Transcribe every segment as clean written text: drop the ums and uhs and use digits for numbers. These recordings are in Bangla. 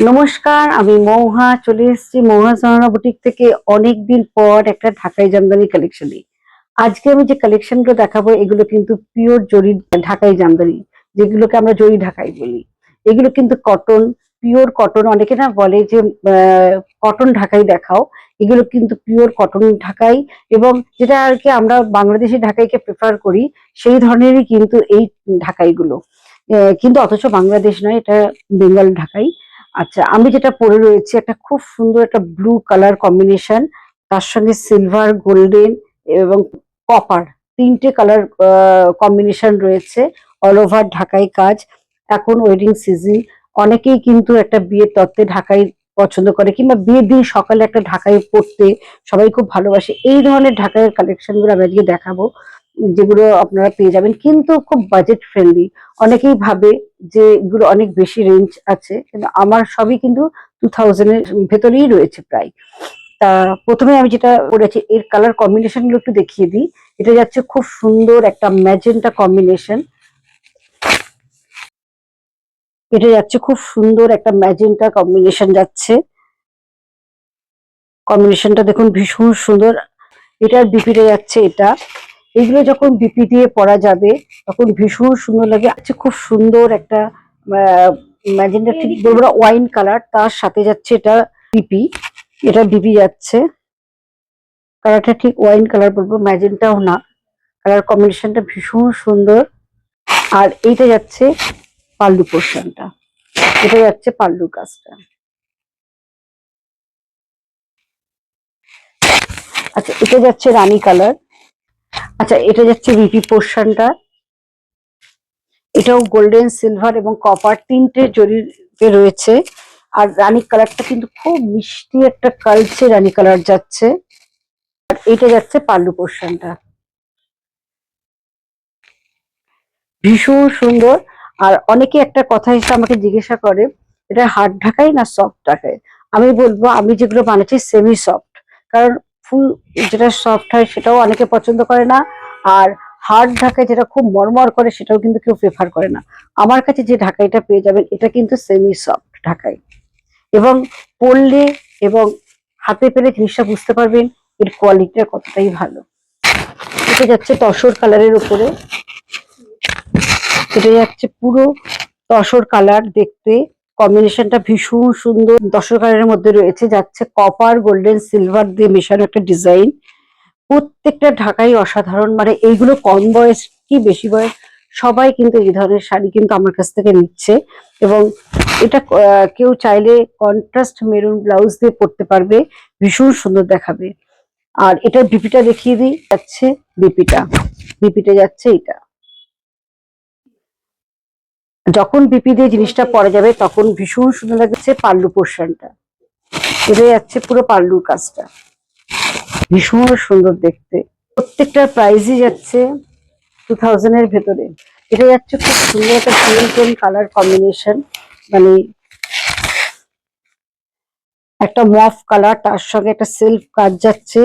নমস্কার, আমি মৌহা চলে এসেছি মৌহা সাহানা বুটিক থেকে অনেকদিন পর একটা ঢাকাই জামদানি কালেকশনে। আজকে আমি যে কালেকশন গুলো দেখাবো এগুলো কিন্তু পিওর জরি ঢাকাই জামদানি, যেগুলোকে আমরা জরি ঢাকাই বলি। এগুলো কিন্তু কটন, পিওর কটন। অনেকে না বলে যে কটন ঢাকাই দেখাও, এগুলো কিন্তু পিওর কটন ঢাকাই। এবং যেটা আর কি আমরা বাংলাদেশি ঢাকাইকে প্রেফার করি, সেই ধরনেরই কিন্তু এই ঢাকাইগুলো। কিন্তু অথচ বাংলাদেশ নয়, এটা বেঙ্গল ঢাকাই। আচ্ছা, আমি যেটা পরে রয়েছি একটা খুব সুন্দর একটা ব্লু কালার কম্বিনেশন, তার সঙ্গে সিলভার, গোল্ডেন এবং কপার, তিনটে কালার কম্বিনেশন রয়েছে। অল ওভার ঢাকাই কাজ। এখন ওয়েডিং সিজন, অনেকেই কিন্তু একটা বিয়ের তত্ত্বে ঢাকাই পছন্দ করে, কিংবা বিয়ের দিন সকালে একটা ঢাকাই পরতে সবাই খুব ভালোবাসে। এই ধরনের ঢাকাইয়ের কালেকশন গুলো আমি আজকে দেখাবো, যেগুলো আপনারা পেয়ে যাবেন কিন্তু খুব বাজেট ফ্রেন্ডলি। অনেকেই ভাবে যে এগুলো অনেক বেশি রেঞ্জ আছে, কিন্তু আমার সবই কিন্তু 2000 এর ভেতরেই রয়েছে প্রায়। তা প্রথমে আমি যেটা করেছি, এর কালার কম্বিনেশন গুলো একটু দেখিয়ে দিই। এটা যাচ্ছে খুব সুন্দর একটা ম্যাজেন্টা কম্বিনেশন। এটা যাচ্ছে খুব সুন্দর একটা ম্যাজেন্টা কম্বিনেশন যাচ্ছে। কম্বিনেশনটা দেখুন ভীষণ সুন্দর। এটার বিপিটা যাচ্ছে এটা। এগুলো যখন বিপি দিয়ে পরা যাবে তখন ভীষণ সুন্দর লাগে। আছে খুব সুন্দর একটা ম্যাজেন্টা, ঠিক বলবো না, ওয়াইন কালার, তার সাথে যাচ্ছে এটা বিপি। এটা বিপি যাচ্ছে, কালারটা ঠিক ওয়াইন কালার বলবো, ম্যাজেন্টাও না। কালার কম্বিনেশনটা ভীষণ সুন্দর। আর এইটা যাচ্ছে পাল্লু পোর্শনটা, এটা যাচ্ছে পাল্লু কাজটা। আচ্ছা, এটা যাচ্ছে রানী কালার। আচ্ছা, এটা যাচ্ছে বিপি পোর্শনটা। এটাও গোল্ডেন, সিলভার এবং কপার তিনটে জরিতে রয়েছে। আর রানী কালারটা কিন্তু খুব মিষ্টি একটা কালচে রানী কালার যাচ্ছে। আর এটা যাচ্ছে পাল্লু পোর্শনটা, ভীষণ সুন্দর। আর অনেকে একটা কথা এসে আমাকে জিজ্ঞাসা করে, এটা হার্ড ঢাকাই না সফট ঢাকাই। আমি বলবো আমি যেগুলো বানাচ্ছি সেমি সফট, কারণ ফুল যেটা সফট হয় সেটাও অনেকে পছন্দ করে না। আর হার্ড ঢাকাই যেটা খুব মরমর করে সেটাও কিন্তু কেউ প্রেফার করে না। আমার কাছে যে ঢাকাইটা পেয়ে যাবেন এটা কিন্তু সেমি সফট ঢাকাই। এবং পরলে এবং হাতে পেলে জিনিসটা বুঝতে পারবেন এর কোয়ালিটিটা কতটাই ভালো। এটা যাচ্ছে তসর কালারের উপরে। এটা যাচ্ছে পুরো তসর কালার দেখতে। কম্বিনেশনটা ভীষণ সুন্দর, তসর কালারের মধ্যে রয়েছে, যাচ্ছে কপার, গোল্ডেন, সিলভার দিয়ে মেশানো একটা ডিজাইন। প্রত্যেকটা ঢাকাই অসাধারণ। মানে এইগুলো কম বয়স কি বেশি বয়স সবাই কিন্তু এই ধরনের শাড়ি কিন্তু আমার কাছ থেকে নিচ্ছে। এবং এটা কেউ চাইলে কন্ট্রাস্ট মেরুন ব্লাউজ দিয়ে পরতে পারবে, ভীষণ সুন্দর দেখাবে। আর এটার বিপিটা দেখিয়ে দিই, যাচ্ছে বিপিটা, বিপিটা যাচ্ছে এটা। যখন বিপি দিয়ে জিনিসটা পরা যাবে তখন ভীষণ সুন্দর লাগছে পাল্লু পোর্শনটা। এটা যাচ্ছে পুরো পাল্লুর কাজটা, ভীষণ সুন্দর দেখতে। প্রত্যেকটার প্রাইসই যাচ্ছে 2000 এর ভেতরে। এটা যাচ্ছে খুব সুন্দর একটা টোন কালার কম্বিনেশন, মানে একটা মফ কালার, তার সঙ্গে একটা সেলফ কাজ যাচ্ছে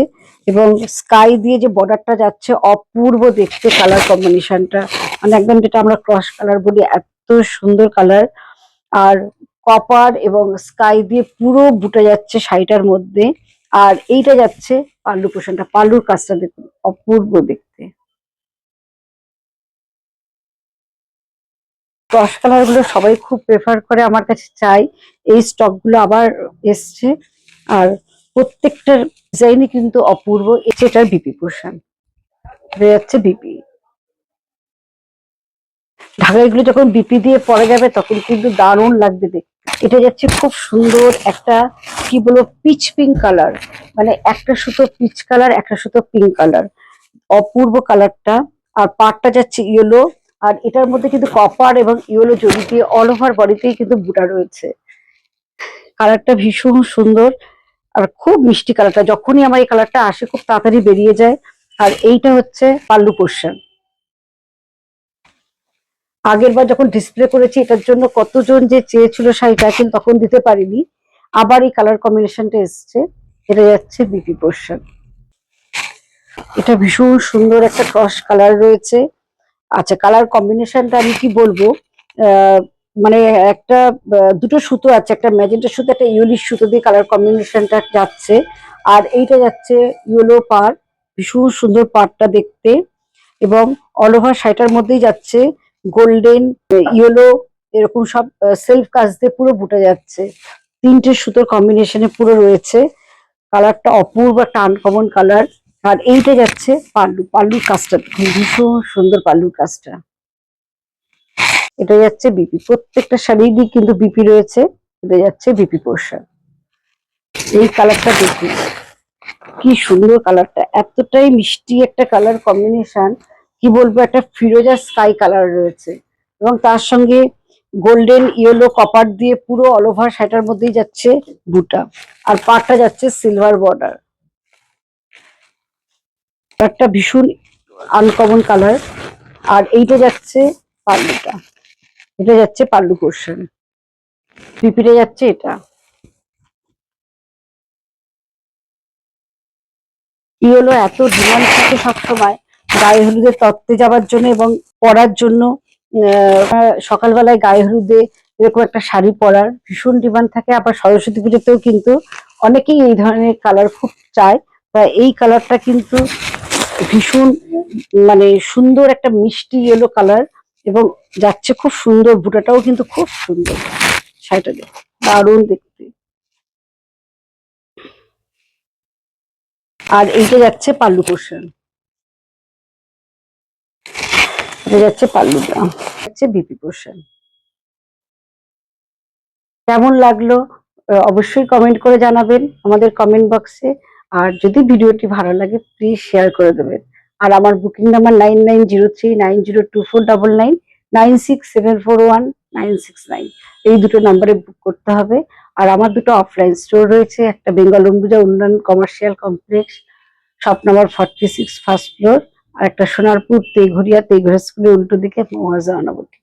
এবং স্কাই দিয়ে যে বর্ডারটা যাচ্ছে, অপূর্ব দেখতে কালার কম্বিনেশনটা। মানে একদম যেটা আমরা ক্রস কালার বলি, এত সুন্দর কালার। আর কপার এবং স্কাই দিয়ে পুরো বুটে যাচ্ছে শাড়িটার মধ্যে। আর এইটা যাচ্ছে পাল্লু পোর্শনটা, পাল্লুর কাজটা দেখুন অপূর্ব দেখতে। ক্রস কালার গুলো সবাই খুব প্রেফার করে, আমার কাছে চাই। এই স্টক গুলো আবার এসছে। আর প্রত্যেকটার ডিজাইনই কিন্তু অপূর্ব। এটার বিপি পোর্শন, হয়ে যাচ্ছে বিপি। ঢাকাইগুলো যখন বিপি দিয়ে পরা যাবে তখন কিন্তু দারুণ লাগবে দেখতে। এটা যাচ্ছে খুব সুন্দর একটা, কি বলবো, পিচ পিঙ্ক কালার। মানে একটা সুতো পিচ কালার, একটা সুতো পিঙ্ক কালার, অপূর্ব কালারটা। আর পাড়টা যাচ্ছে ইয়েলো। আর এটার মধ্যে কিন্তু কপার এবং ইয়েলো জড়ি দিয়ে অল ওভার বডিতেই কিন্তু বুটা রয়েছে। কালারটা ভীষণ সুন্দর আর খুব মিষ্টি কালারটা। যখনই আমার এই কালারটা আসে খুব তাড়াতাড়ি বেরিয়ে যায়। আর এইটা হচ্ছে পাল্লু পোর্শন। আগের বার যখন ডিসপ্লে করেছি এটার জন্য কতজন যে চেয়েছিল শাড়িটা, কিন্তু তখন দিতে পারিনি। আবার এই কালার কম্বিনেশনটা এসছে। এটা যাচ্ছে বিপি পোর্শন। এটা ভীষণ সুন্দর একটা ক্রস কালার রয়েছে। আচ্ছা, কালার কম্বিনেশনটা আমি কি বলবো, মানে একটা দুটো সুতো আছে, একটা ম্যাজেন্টা সুতো, একটা ইয়েলিশ সুতো দিয়ে কালার কম্বিনেশনটা যাচ্ছে। আর এইটা যাচ্ছে ইয়েলো পার, ভীষণ সুন্দর পাড়টা দেখতে। এবং অল ওভার শাড়িটার মধ্যেই যাচ্ছে গোল্ডেন, ইয়েলো, এরকম সব সেলফ কাজ দিয়ে পুরো বুটে যাচ্ছে। তিনটে সুতোর কম্বিনেশনে পুরো রয়েছে। কালারটা অপূর্ব, একটা আনকমন কালার। আর এইটা যাচ্ছে পাল্লু, পাল্লুর কাজটা দেখুন, ভীষণ সুন্দর পাল্লুর কাজটা। এটা যাচ্ছে বিপি, প্রত্যেকটা শাড়িরই কিন্তু বিপি রয়েছে। এটা যাচ্ছে বিপি পোর্শন। এই কালারটা দেখুন, কি সুন্দর কালারটা, এতটাই মিষ্টি একটা কালার কম্বিনেশন, কি বলবো, একটা ফিরোজা স্কাই কালার রয়েছে। এবং তার সঙ্গে গোল্ডেন, ইয়েলো, কপার দিয়ে পুরো অল ওভার শাড়িটার মধ্যেই যাচ্ছে বুটা। আর পাড়টা যাচ্ছে সিলভার বর্ডার। একটা ভীষণ আনকমন কালার। আর এইটা যাচ্ছে পাল্লুটা, এটা যাচ্ছে পাল্লু পোর্শন। পিপিটা যাচ্ছে এটা। ইয়েলো এত ডিমান্ড থাকে সবসময় গায়ে হলুদের তত্ত্বে যাওয়ার জন্য এবং পরার জন্য। সকালবেলায় গায়ে হলুদে এরকম একটা শাড়ি পরার ভীষণ ডিমান্ড থাকে। আবার সরস্বতী পুজোতেও কিন্তু অনেকেই এই ধরনের কালার খুব চায়। তা এই কালারটা কিন্তু ভীষণ মানে সুন্দর, একটা মিষ্টি ইয়েলো কালার। এবং যাচ্ছে খুব সুন্দর, বুটাটাও কিন্তু খুব সুন্দর। শাড়িটা দেখো, দারুণ দেখতে। আর এইটা যাচ্ছে পাল্লু পোর্শন, এটা যাচ্ছে পাল্লুটা, যাচ্ছে বিপি পোর্শন। কেমন লাগলো অবশ্যই কমেন্ট করে জানাবেন আমাদের কমেন্ট বক্সে। আর যদি ভিডিওটি ভালো লাগে প্লিজ শেয়ার করে দেবেন। আর আমার বুকিং নাম্বার 9903902499, 96741969, এই দুটো নাম্বারে বুক করতে হবে। আর আমার দুটো অফলাইন স্টোর রয়েছে, একটা Bengal Ambuja Unnayan commercial complex, shop number 46, first floor. আর একটা সোনারপুর তেঘরিয়া, তেঘরিয়া স্কুলের উল্টো দিকে মহাজানাবতী।